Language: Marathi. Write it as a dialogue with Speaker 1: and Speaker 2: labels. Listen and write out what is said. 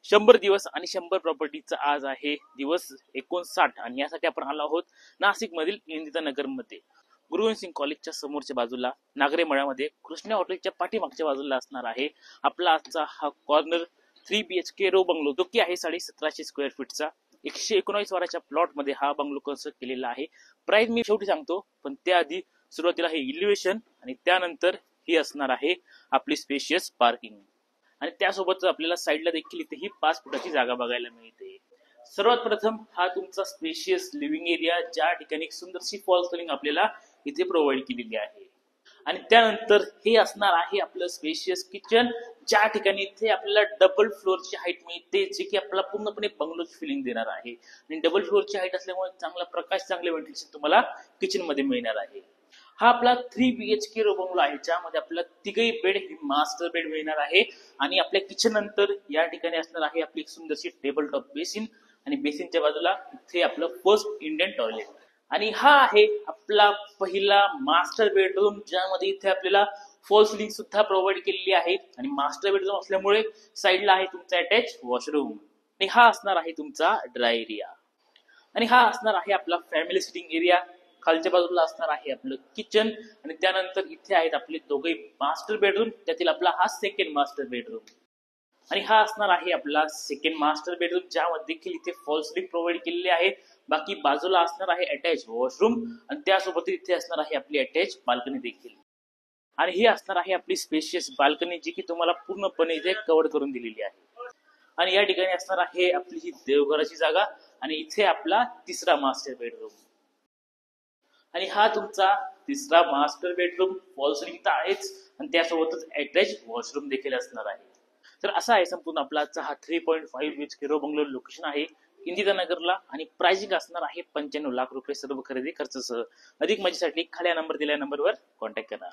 Speaker 1: 100 दिवस आणि 100 प्रॉपर्टीचा आज आहे दिवस 59 आणि यासाठी आपण आलो आहोत नाशिक मधील इंदिरा नगर मध्ये गुरुगोविंद सिंग कॉलेजच्या समोरच्या बाजूला नागरे मळ्यामध्ये कृष्णा हॉटेलच्या पाठीमागच्या बाजूला असणार आहे आपला आजचा हा कॉर्नर 3 BHK रो बंगलो जो की आहे 1750 स्क्वेअर फीटचा 119 वाराच्या प्लॉट मध्ये हा बंगलो कन्स्ट्रक्ट केलेला आहे. प्राइस मी शेवटी सांगतो पण त्याआधी सुरुवातीला हे इलिव्हेशन आणि त्यानंतर ही असणार आहे आपली स्पेशियस पार्किंग आणि त्यासोबत आपल्याला साईडला देखील इथे ही 5 फुटाची जागा बघायला मिळते. सर्वात प्रथम हा तुमचा स्पेशियस लिव्हिंग एरिया ज्या ठिकाणी एक सुंदरशी फॉल सिलिंग आपल्याला इथे प्रोव्हाइड केलेली आहे आणि त्यानंतर हे असणार आहे आपलं स्पेशियस किचन ज्या ठिकाणी इथे आपल्याला डबल फ्लोअरची हाईट मिळते जे की आपल्याला पूर्णपणे बंगलोची फिलिंग देणार आहे आणि डबल फ्लोअरची हाईट असल्यामुळे चांगला प्रकाश चांगले व्हेंटिलेशन तुम्हाला किचन मध्ये मिळणार आहे. हा आपला 3 BHK रो बंगलो आहे ज्यामध्ये आपल्याला तिघही बेड ही मास्टर बेड मिळणार आहे आणि आपल्या किचन नंतर या ठिकाणी असणार आहे आपली एक सुंदरशी टेबल टॉप बेसिन आणि बेसिनच्या बाजूला इथे आपलं फर्स्ट इंडियन टॉयलेट आणि हा आहे आपला पहिला मास्टर बेडरूम ज्यामध्ये इथे आपल्याला फॉल सिलिंग सुद्धा प्रोव्हाइड केलेली आहे आणि मास्टर बेडरूम असल्यामुळे साईडला आहे तुमचा अटॅच वॉशरूम आणि हा असणार आहे तुमचा ड्राय एरिया आणि हा असणार आहे आपला फॅमिली सिटिंग एरिया. खालच्या बाजूला असणार आहे आपलं किचन आणि त्यानंतर इथे आहेत आपले दोघे मास्टर बेडरूम त्यातील आपला हा सेकंड मास्टर बेडरूम आणि हा असणार आहे आपला सेकंड मास्टर बेडरूम ज्यामध्ये देखील इथे फॉल सिलिंग प्रोव्हाइड केलेली आहे. बाकी बाजूला असणार आहे अटॅच वॉशरूम आणि त्यासोबत इथे असणार आहे आपली अटॅच बाल्कनी देखील आणि ही असणार आहे आपली स्पेशियस बाल्कनी जी की तुम्हाला पूर्णपणे इथे कव्हर करून दिलेली आहे आणि या ठिकाणी असणार आहे आपली ही देवघराची जागा आणि इथे आपला तिसरा मास्टर बेडरूम आणि हा तुमचा तिसरा मास्टर बेडरूम फॉल सिलिंग तर आहेच आणि त्यासोबतच अटॅच वॉशरूम देखील असणार आहे. तर असा आहे संपूर्ण आपला आजचा हा 3.5 BHK रो बंगलो लोकेशन आहे इंदिरा नगरला आणि प्राइसिंग असणार आहे 95 लाख रुपये सर्व खरेदी खर्चासह. अधिक माहितीसाठी खाली नंबर दिलेल्या नंबरवर कॉन्टॅक्ट करा.